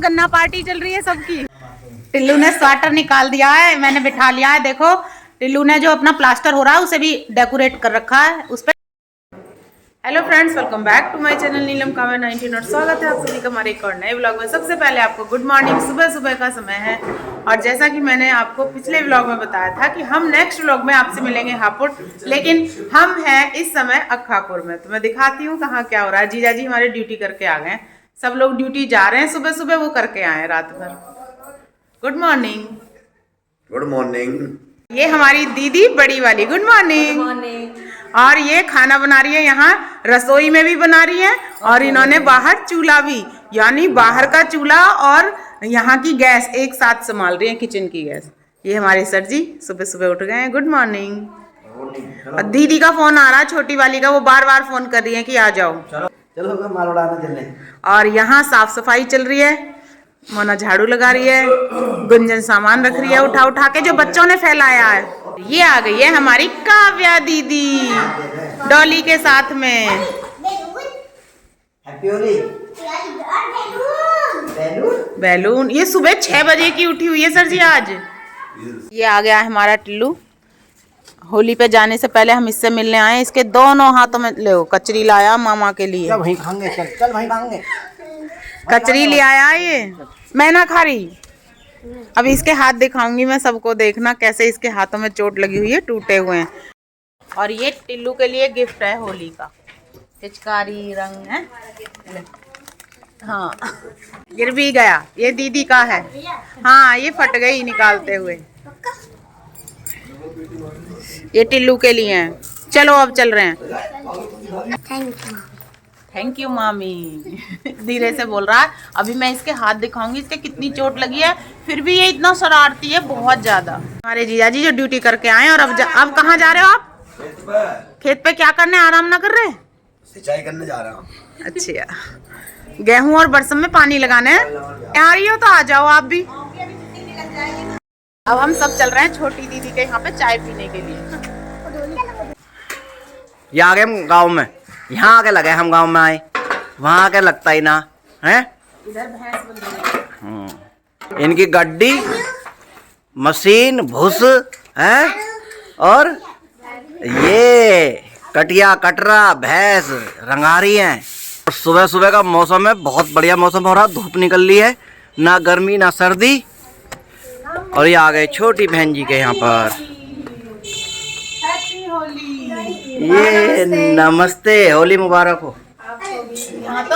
गन्ना पार्टी चल रही है सबकी। टिल्लू ने स्वेटर निकाल दिया है, मैंने बिठा लिया है। देखो टिल्लू ने जो अपना प्लास्टर हो रहा है उसे भी डेकोरेट कर रखा है उस पे। Hello friends, welcome back to my channel Neelam Kavya 19 और स्वागत है आप सभी का हमारे एक और नए व्लॉग में। सबसे पहले आपको गुड मॉर्निंग, सुबह सुबह का समय है। और जैसा कि मैंने आपको पिछले व्लॉग में बताया था कि हम नेक्स्ट व्लॉग में आपसे मिलेंगे हापुड़, लेकिन हम हैं इस समय अक्खापुर में। तो मैं दिखाती हूँ कहाँ क्या हो रहा है। जीजा जी हमारे ड्यूटी करके आ गए, सब लोग ड्यूटी जा रहे हैं सुबह सुबह, वो करके आए रात भर। Good morning. Good morning. ये हमारी दीदी बड़ी वाली, गुड मॉर्निंग। और ये खाना बना रही है, यहाँ रसोई में भी बना रही है और इन्होंने बाहर चूल्हा भी, यानी बाहर का चूल्हा और यहाँ की गैस एक साथ संभाल रही है, किचन की गैस। ये हमारे सर जी सुबह सुबह उठ गए हैं। Good morning. और दीदी का फोन आ रहा है, छोटी वाली का, वो बार बार फोन कर रही है कि आ जाओ। चलो माल उड़ाना चलने। और यहाँ साफ सफाई चल रही है, मोना झाड़ू लगा रही है, गुंजन सामान रख रही है उठा उठा के जो बच्चों ने फैलाया है। ये आ गई है हमारी काव्या दीदी डॉली के साथ में। हैप्पी होली। बैलून ये सुबह 6 बजे की उठी हुई है सर जी आज। ये आ गया है हमारा टिल्लू। होली पे जाने से पहले हम इससे मिलने आए। इसके दोनों हाथों में ले कचरी लाया मामा के लिए। चल वहीं खाएंगे, चल वहीं खाएंगे। कचरी ले आया ये, मैं ना खा रही। अभी इसके हाथ दिखाऊंगी मैं सबको, देखना कैसे इसके हाथों में चोट लगी हुई है, टूटे हुए हैं। और ये टिल्लू के लिए गिफ्ट है होली का, पिचकारी रंग है। हाँ गिर भी गया, ये दीदी का है। हाँ ये फट गई निकालते हुए। ये टिल्लू के लिए है। चलो अब चल रहे हैं। थैंक यू मामी। धीरे से बोल रहा है। अभी मैं इसके हाथ दिखाऊंगी इसके कितनी चोट लगी है, फिर भी ये इतना शरारती है बहुत ज्यादा। हमारे जीजा जी जो ड्यूटी करके आए और अब कहाँ जा रहे हो आप? खेत पे क्या करने, आराम ना कर रहे? सिंचाई करने जा रहा हूँ। अच्छा, गेहूं और बरसम में पानी लगाने हैं। आ रही हो तो आ जाओ आप भी। अब हम सब चल रहे हैं छोटी दीदी के यहाँ पे चाय पीने के लिए। ये आ गए हम गाँव में, यहाँ आके लगे हम गांव में आए, वहाँ आके लगता ही ना है। इधर भैंस बंधी है। इनकी गड्डी, मशीन, भूस है और ये कटिया कटरा भैंस रंगा रही हैं। और सुबह सुबह का मौसम है, बहुत बढ़िया मौसम हो रहा, धूप निकल रही है, ना गर्मी ना सर्दी। और ये आ गए छोटी बहन जी के यहाँ पर। ये नमस्ते, होली मुबारक हो। यहाँ तो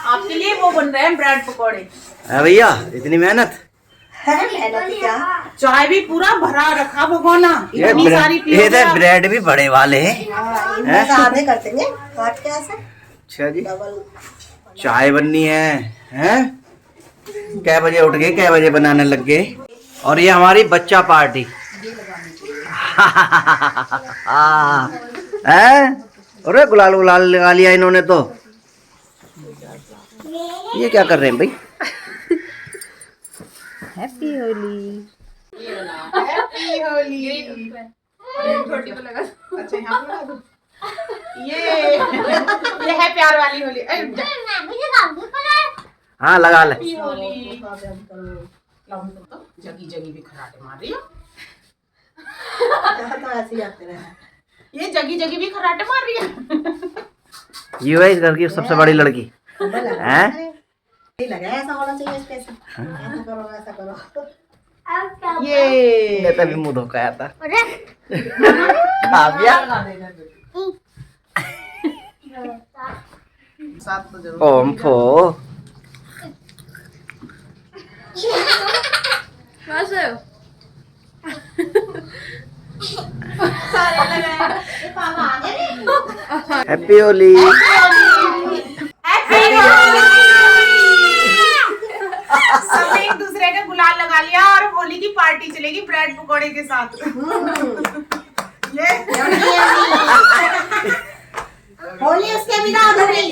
आपके लिए वो बन रहे हैं ब्रेड पकौड़े। भैया इतनी मेहनत क्या? चाय भी पूरा भरा रखा भगोना, इतनी सारी ये ब्रेड भी बड़े वाले हैं। आधे कर देंगे काट के ऐसे। अच्छा जी, चाय बननी है, हैं? कै बजे उठ गए, कै बजे बनाने लग गए। और ये हमारी बच्चा पार्टी अरे गुलाल गुलाल लगा लिया इन्होंने तो। ये क्या कर रहे हैं भाई? हैप्पी होली। हैप्पी होली। अच्छा यहाँ पे लगा दो। ये है प्यार वाली होली। हाँ लगा ले। जगी जगी भी खराटे मार रही है। तो ऐसे ही आते रहे। ये जगी जगी भी खराटे मार रही है। ये है इस घर की सबसे बड़ी लड़की है। लगा ऐसा होना चाहिए इसके, ऐसा करो ऐसा करो। ये तभी मुंह धोखाया था। काव्या साथ तो जरूर। ओम फो हैप्पी होली। सब एक दूसरे के गुलाल लगा लिया और होली की पार्टी चलेगी ब्रेड पकौड़े के साथ। ये होली उसके बिना अधूरी।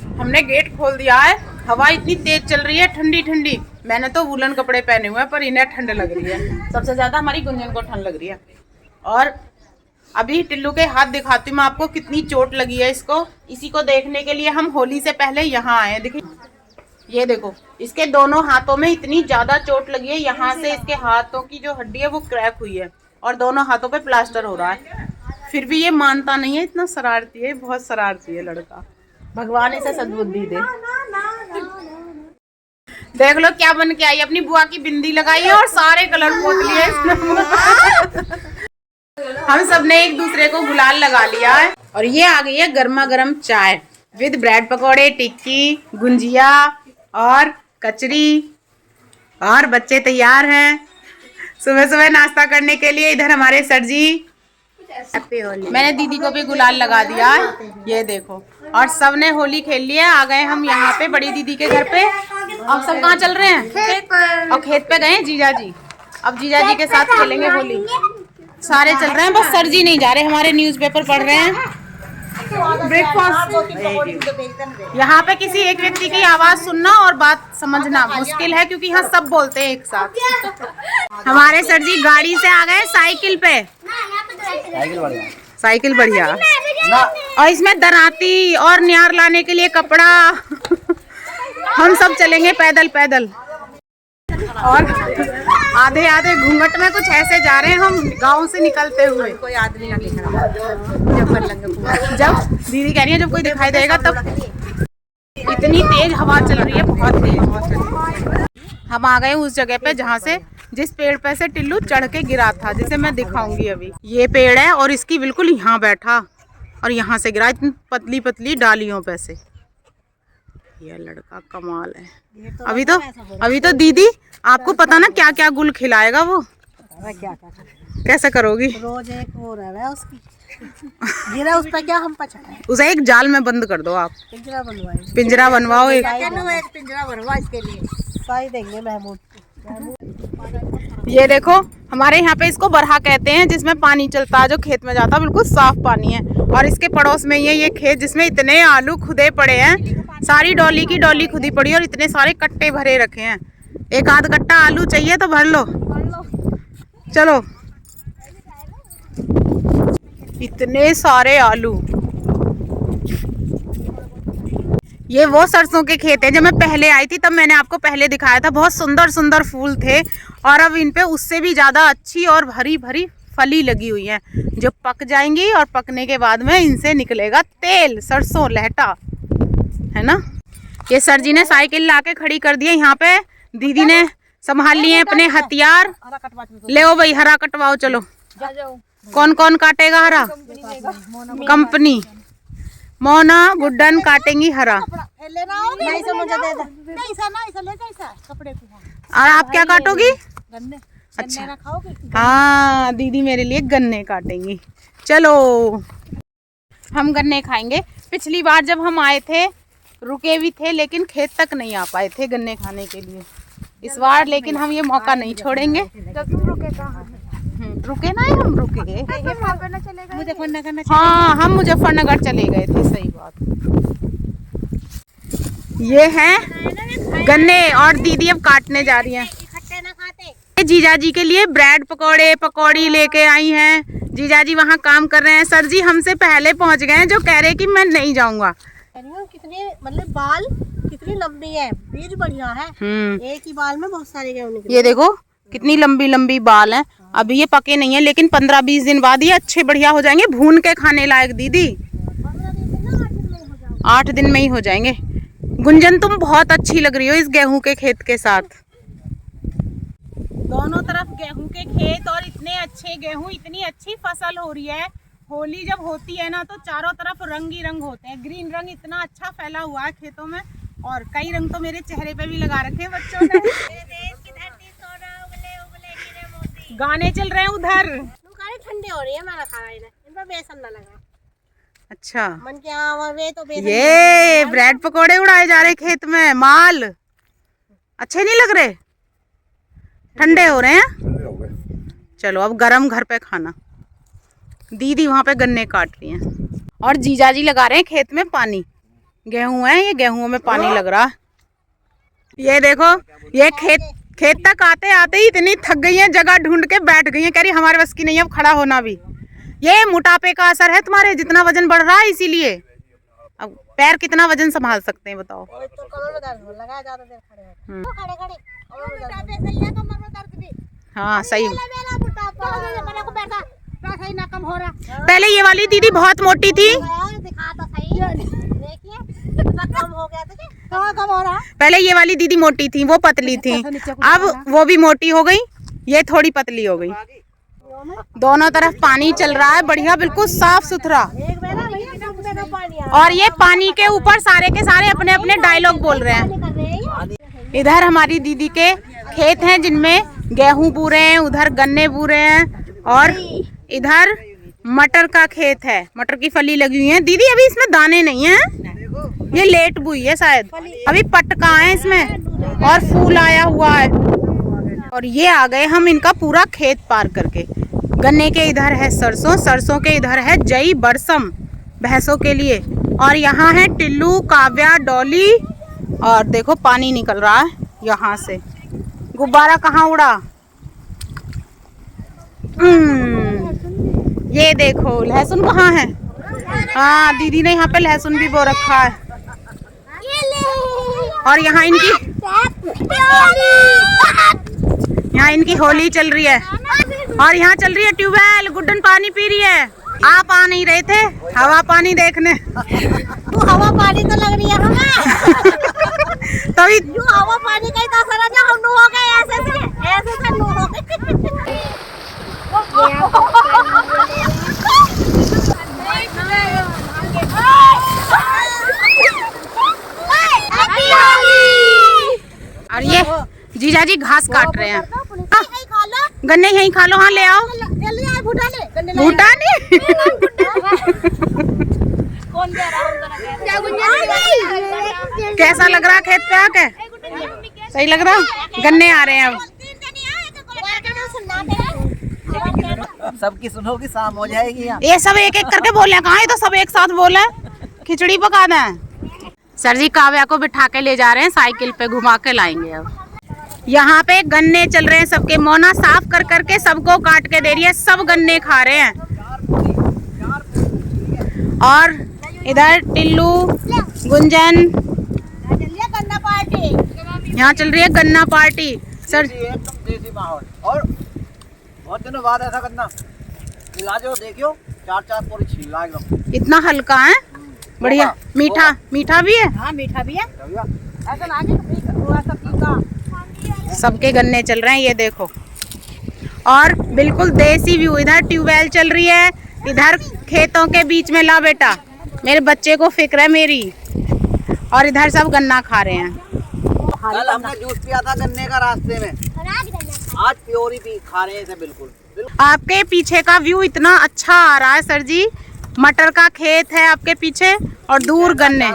हमने गेट खोल दिया है। हवा इतनी तेज चल रही है, ठंडी ठंडी। मैंने तो वूलन कपड़े पहने हुए हैं पर इन्हें ठंड लग रही है। सबसे ज्यादा हमारी गुंजन को ठंड लग रही है। और अभी टिल्लू के हाथ दिखाती हूँ मैं आपको कितनी चोट लगी है इसको। इसी को देखने के लिए हम होली से पहले यहाँ आए हैं। देखिए ये देखो, इसके दोनों हाथों में इतनी ज्यादा चोट लगी है। यहाँ से इसके हाथों की जो हड्डी है वो क्रैक हुई है और दोनों हाथों पे प्लास्टर हो रहा है। फिर भी ये मानता नहीं है, इतना शरारती है, बहुत शरारती है लड़का। भगवान इसे सद्बुद्धि दे। देख लो क्या बन के आई, अपनी बुआ की बिंदी लगाई है और सारे कलर पोत लिए इसने। हम सब ने एक दूसरे को गुलाल लगा लिया है। और ये आ गई है गर्मा गर्म चाय विद ब्रेड पकौड़े, टिक्की, गुंजिया और कचरी। और बच्चे तैयार हैं सुबह सुबह नाश्ता करने के लिए। इधर हमारे सर जी, मैंने दीदी को भी गुलाल लगा दिया है, ये देखो। और सब ने होली खेल लिया। आ गए हम यहाँ पे बड़ी दीदी के घर पे। अब सब कहाँ चल रहे हैं? और खेत पे गए हैं जीजा जी। अब जीजा जी के साथ खेलेंगे होली। सारे चल रहे हैं, बस सर जी नहीं जा रहे, हमारे न्यूज़पेपर पढ़ रहे हैं। ब्रेकफास्ट। यहाँ पे किसी एक व्यक्ति की आवाज सुनना और बात समझना मुश्किल है क्योंकि यहाँ सब बोलते हैं एक साथ। हमारे सर जी गाड़ी से आ गए साइकिल पे। साइकिल बढ़िया। और इसमें दराती और न्यार लाने के लिए कपड़ा। हम सब चलेंगे पैदल पैदल। और आधे आधे घूंघट में कुछ ऐसे जा रहे हैं हम गांव से निकलते हुए। कोई आदमी ना दिख रहा जब दीदी कह रही है जब कोई दिखाई देगा तब। इतनी तेज हवा चल रही है, बहुत तेज। हम आ गए उस जगह पे जहाँ से जिस पेड़ पे से टिल्लू चढ़ के गिरा था, जिसे मैं दिखाऊंगी अभी। ये पेड़ है और इसकी बिल्कुल यहाँ बैठा और यहाँ से गिरा, इतनी पतली पतली डालियों पे से। ये लड़का कमाल है। अभी तो दीदी आपको पता ना क्या क्या गुल खिलाएगा वो। क्या कैसे करोगी? रोज एक वो रह रहा है उसकी गिरा, उस पर क्या हम पछाए? उसे एक जाल में बंद कर दो आप। पिंजरा बनवाए, पिंजरा बनवाओ एक पिंजरा बनवा इसके लिए। साई देंगे महमूद। ये देखो हमारे यहाँ पे इसको बरहा कहते हैं, जिसमें पानी चलता है जो खेत में जाता है, बिल्कुल साफ पानी है। और इसके पड़ोस में ही है ये खेत जिसमें इतने आलू खुदे पड़े हैं। सारी डॉली की डॉली खुदी पड़ी और इतने सारे कट्टे भरे रखे हैं। एक आध कट्टा आलू चाहिए तो भर लो। चलो, इतने सारे आलू। ये वो सरसों के खेत है। जब मैं पहले आई थी तब मैंने आपको पहले दिखाया था, बहुत सुंदर सुंदर फूल थे। और अब इन पे उससे भी ज्यादा अच्छी और हरी भरी फली लगी हुई है जो पक जाएंगी। और पकने के बाद में इनसे निकलेगा तेल, सरसों लहटा, है ना। ये सर जी ने साइकिल लाके खड़ी कर दी है यहाँ पे। दीदी ने संभाल लिए अपने हथियार। ले ओ भाई, हरा कटवाओ। चलो, कौन कौन काटेगा हरा? कंपनी मोना गुड्डन काटेंगी हरा। और आप क्या काटोगी? अच्छा, हाँ दीदी मेरे लिए गन्ने काटेंगी। चलो, हम गन्ने खाएंगे। पिछली बार जब हम आए थे रुके भी थे, लेकिन खेत तक नहीं आ पाए थे गन्ने खाने के लिए। इस बार लेकिन हम ये मौका नहीं छोड़ेंगे। रुके ना, हम रुके। हाँ, हम मुजफ्फरनगर चले गए थे, सही बात। ये हैं गन्ने और दीदी अब काटने जा रही हैं। जीजा जी के लिए ब्रेड पकौड़े पकौड़ी लेके आई हैं। जीजा जी वहाँ काम कर रहे हैं। सर जी हमसे पहले पहुँच गए हैं, जो कह रहे कि मैं नहीं जाऊँगा। कितने मतलब बाल कितनी लंबी है, बीज बढ़िया है। एक ही बाल में बहुत सारे गेहूं निकले। ये देखो कितनी लंबी लंबी बाल हैं। अभी ये पके नहीं है, लेकिन 15-20 दिन बाद ये अच्छे बढ़िया हो जाएंगे, भून के खाने लायक। दीदी 8 दिन में ही हो जाएंगे। गुंजन तुम बहुत अच्छी लग रही हो इस गेहूं के खेत के साथ। दोनों तरफ गेहूं के खेत और इतने अच्छे गेहूं, इतनी अच्छी फसल हो रही है। होली जब होती है ना तो चारों तरफ रंग ही रंग होते हैं। ग्रीन रंग इतना अच्छा फैला हुआ है खेतों में, और कई रंग तो मेरे चेहरे पे भी लगा रखे हैं बच्चों ने। गाने चल रहे हैं उधर। ठंडी हो रही है हमारा खाना, इन पर बेसन ना लगा। अच्छा, मन क्या वे तो बेसन। ये ब्रेड पकोड़े उड़ाए जा रहे खेत में। माल अच्छे नहीं लग रहे, ठंडे हो रहे हैं। चलो अब गरम घर पे खाना। दीदी वहाँ पे गन्ने काट रही हैं और जीजा जी लगा रहे हैं खेत में पानी। गेहूं है, ये गेहूं में पानी लग रहा है। ये देखो, ये खेत तक आते आते ही इतनी थक गई है, जगह ढूंढ के बैठ गई है। कह रही हमारे बस की नहीं है अब खड़ा होना भी। ये मोटापे का असर है तुम्हारे, जितना वजन बढ़ रहा है इसीलिए। अब पैर कितना वजन संभाल सकते हैं बताओ। तो कमर में दर्द हो लगा, ज्यादा देर खड़े हैं तो खड़े खड़े कमर में दर्द सही है, कमर में दर्द भी। हाँ सही। मेरा मोटापा मेरे को बैठा सही ना कम हो रहा। पहले ये वाली दीदी बहुत मोटी थी, दिखा तो सही, देखिए कितना कम हो गया, देखिए कहाँ कम हो रहा। पहले ये वाली दीदी मोटी थी, वो पतली थी, अब वो भी मोटी हो गई, ये थोड़ी पतली हो गई। दोनों तरफ पानी चल रहा है बढ़िया, बिल्कुल साफ सुथरा। और ये पानी के ऊपर सारे के सारे अपने अपने डायलॉग बोल रहे हैं। इधर हमारी दीदी के खेत हैं जिनमें गेहूं बू रहे हैं, उधर गन्ने बू रहे हैं, और इधर मटर का खेत है, मटर की फली लगी हुई है। दीदी अभी इसमें दाने नहीं है, ये लेट बुई है शायद, अभी पटका है इसमें और फूल आया हुआ है। और ये आ गए हम इनका पूरा खेत पार करके। गन्ने के इधर है सरसों, सरसों के इधर है जई बरसम भैंसों के लिए, और यहाँ है टिल्लू, काव्या, डॉली, और देखो पानी निकल रहा है यहाँ से। गुब्बारा कहाँ उड़ा? ये देखो लहसुन कहाँ है? हाँ दीदी ने यहाँ पे लहसुन भी बो रखा है। और यहाँ इनकी होली चल रही है, और यहाँ चल रही है ट्यूबवेल, गुड्डन पानी पी रही है। आप आ नहीं रहे थे हवा पानी देखने? तो हवा पानी तो लग रही है हमें। तभी जो हवा पानी का ही तो असर है, जो हम हो गए ऐसे से नो हो गए। और ये जीजा जी घास काट रहे हैं। गन्ने यहीं खा लो, हाँ ले आओ। भूटानी कैसा लग रहा खेत पे आके? सही लग रहा? गन्ने आ रहे हैं अब। सबकी सुनोगी शाम हो जाएगी। ये सब एक एक करके बोले, कहाँ? ये तो सब एक साथ बोले। खिचड़ी पका दें। सर जी काव्या को बिठा के ले जा रहे हैं, साइकिल पे घुमा के लाएंगे अब। यहाँ पे गन्ने चल रहे हैं सबके, मोना साफ कर करके सबको काट के दे रही है, सब गन्ने खा रहे हैं। और इधर टिल्लू, गुंजन, गन्ना पार्टी, यहाँ चल रही है गन्ना पार्टी। सर एकदम देसी माहौल, और बहुत दिनों बाद ऐसा गन्ना मिला जो देखियो, 4-4 पूरी छील ला एकदम। इतना हल्का है, बढ़िया। मीठा मीठा भी है। हाँ मीठा भी है। ऐसा लागे ऐसा फीका। सबके गन्ने चल रहे हैं, ये देखो। और बिल्कुल देसी व्यू, इधर ट्यूबवेल चल रही है, इधर खेतों के बीच में। ला बेटा, मेरे बच्चे को फिक्र है मेरी। और इधर सब गन्ना खा रहे हैं। कल हमने जूस पिया था गन्ने का रास्ते में, आज प्योरी भी खा रहे हैं इसे। बिल्कुल आपके पीछे का व्यू इतना अच्छा आ रहा है सर जी, मटर का खेत है आपके पीछे और दूर गन्ने।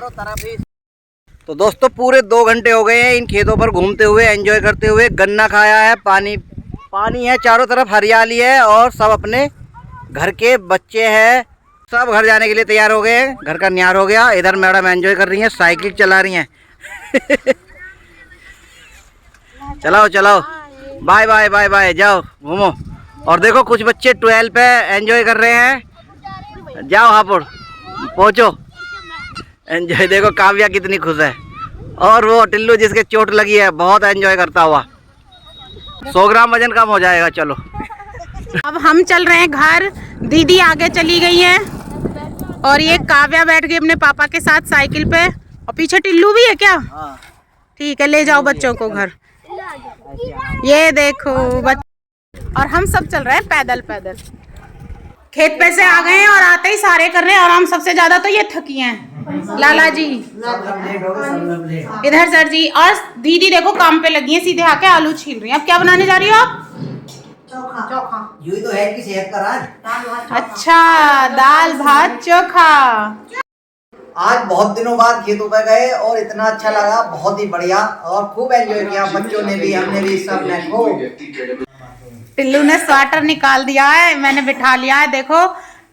तो दोस्तों पूरे 2 घंटे हो गए हैं इन खेतों पर घूमते हुए, एंजॉय करते हुए। गन्ना खाया है, पानी पानी है, चारों तरफ हरियाली है, और सब अपने घर के बच्चे हैं, सब घर जाने के लिए तैयार हो गए हैं। घर का न्यार हो गया। इधर मैडम एंजॉय कर रही हैं, साइकिल चला रही हैं। चलाओ चलाओ, बाय बाय बाय बाय, जाओ घूमो। और देखो कुछ बच्चे 12 पे एंजॉय कर रहे हैं। जाओ हापुड़ पहुँचो, एंजॉय। देखो काव्या कितनी खुश है, और वो टिल्लू जिसके चोट लगी है बहुत एंजॉय करता हुआ। 100 ग्राम वजन कम हो जाएगा। चलो अब हम चल रहे हैं घर, दीदी आगे चली गई है, और ये काव्या बैठ गई अपने पापा के साथ साइकिल पे, और पीछे टिल्लू भी है क्या? ठीक है, ले जाओ बच्चों को घर। ये देखो और हम सब चल रहे हैं पैदल पैदल। खेत पे से आ गए हैं और आते ही सारे कर रहे हैं आराम। सबसे ज्यादा तो ये थकी हैं, लाला जी इधर, सर जी और दीदी देखो काम पे लगी हैं, सीधे आके आलू छील रही हैं। अब क्या बनाने जा रही हो आप? चोखा। यही तो है कि सेहत का राज। अच्छा, दाल भात चोखा। आज बहुत दिनों बाद खेतों पे गए और इतना अच्छा लगा, बहुत ही बढ़िया, और खूब एंजॉय किया। बच्चों ने भी, हमने भी, सब ने खूब। टिल्लू ने स्वेटर निकाल दिया है, मैंने बिठा लिया है। देखो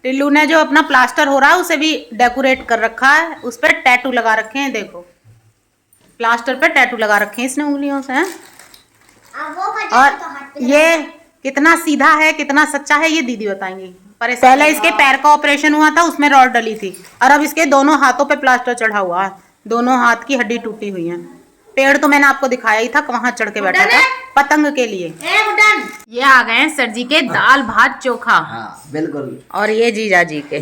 टिल्लू ने जो अपना प्लास्टर हो रहा है उसे भी डेकोरेट कर रखा है, उस पर टैटू लगा रखे हैं। देखो प्लास्टर पे टैटू लगा रखे हैं इसने उंगलियों से। और ये कितना सीधा है, कितना सच्चा है, ये दीदी बताएंगी। पहले इसके पैर का ऑपरेशन हुआ था, उसमें रॉड डली थी, और अब इसके दोनों हाथों पे प्लास्टर चढ़ा हुआ है, दोनों हाथ की हड्डी टूटी हुई है। पेड़ तो मैंने आपको दिखाया ही था, वहां चढ़ के बैठा था पतंग के लिए। ये आ गए हैं सर जी के दाल भात चोखा। हाँ बिल्कुल। और ये जीजा जी के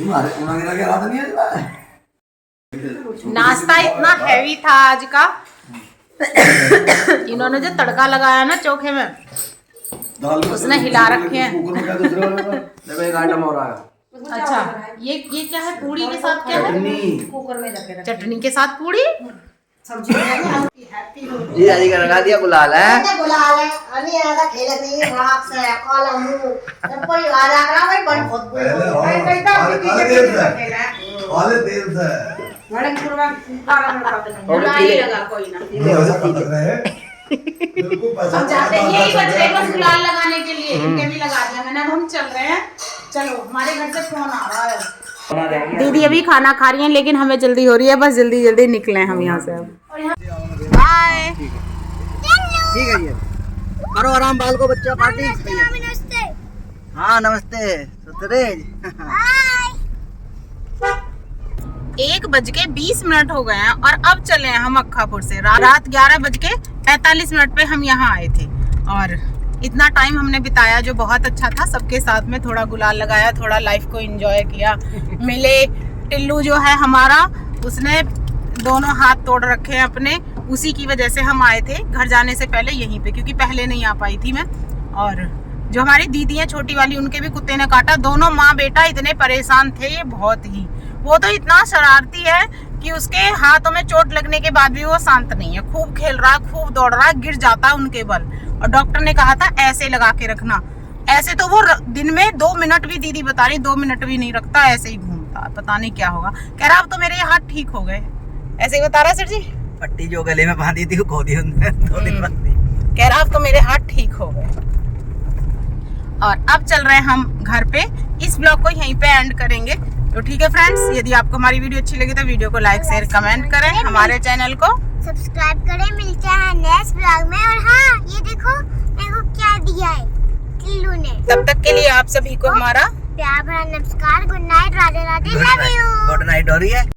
नाश्ता इतना हैवी था आज का। इन्होंने जो तड़का लगाया ना चोखे में, उसने हिला रखे हैं। अच्छा, ये क्या है? पूड़ी के साथ क्या है? चटनी के साथ पूड़ी। जी आजी का लगा दिया गुलाल है। गुलाल है अभी ऐसा खेल नहीं है रात से काला मुंह जब कोई आ जा रहा भाई बन बहुत वाले तेल से बड़े लगा कोई ना हम जाते हैं, यही बच रहे बस गुलाल लगाने के लिए, इनके भी लगा दिया मैंने। अब हम चल रहे हैं, चलो हमारे घर से फोन आ रहा है। दीदी अभी खाना खा रही हैं, लेकिन हमें जल्दी हो रही है, बस जल्दी जल्दी निकले हम यहाँ से। अब बाय। ठीक है जी, करो आराम, बाल को बच्चा पार्टी। हाँ नमस्ते सुतरेज। 1:20 हो गए हैं और अब चले हैं हम अक्खापुर से। रात 11:45 पे हम यहाँ आए थे और इतना टाइम हमने बिताया जो बहुत अच्छा था। सबके साथ में थोड़ा गुलाल लगाया, थोड़ा लाइफ को एंजॉय किया। मिले टिल्लू जो है हमारा, उसने दोनों हाथ तोड़ रखे हैं अपने, उसी की वजह से हम आए थे घर जाने से पहले यहीं पे, क्योंकि पहले नहीं आ पाई थी मैं। और जो हमारी दीदी है छोटी वाली, उनके भी कुत्ते ने काटा। दोनों माँ बेटा इतने परेशान थे, ये बहुत ही, वो तो इतना शरारती है कि उसके हाथों में चोट लगने के बाद भी वो शांत नहीं है। खूब खेल रहा है, खूब दौड़ रहा है, गिर जाता है उनके बल। और डॉक्टर ने कहा था ऐसे लगा के रखना। ऐसे तो वो दिन में 2 मिनट भी, दीदी बता रही 2 मिनट भी नहीं रखता, ऐसे ही घूमता है, पता नहीं क्या होगा। कह रहा अब तो मेरे हाथ ठीक हो गए, ऐसे ही बता रहा सर जी। पट्टी जो गले में बांधी थी वो खो दी उन्होंने 2 दिन बाद। कह रहा अब तो मेरे हाथ ठीक हो गए। और अब चल रहे हैं हम घर पे। इस ब्लॉग को यहीं पे एंड करेंगे। तो ठीक है फ्रेंड्स, यदि आपको हमारी वीडियो अच्छी लगी तो वीडियो को लाइक शेयर कमेंट करें, हमारे चैनल को सब्सक्राइब करें। मिलते हैं नेक्स्ट ब्लॉग में। और हाँ, ये देखो मेरे को क्या दिया है टिल्लू ने। तब तक के लिए आप सभी को हमारा प्यार भरा नमस्कार। Good night, Radhe Radhe, love you. Good night हो रही है।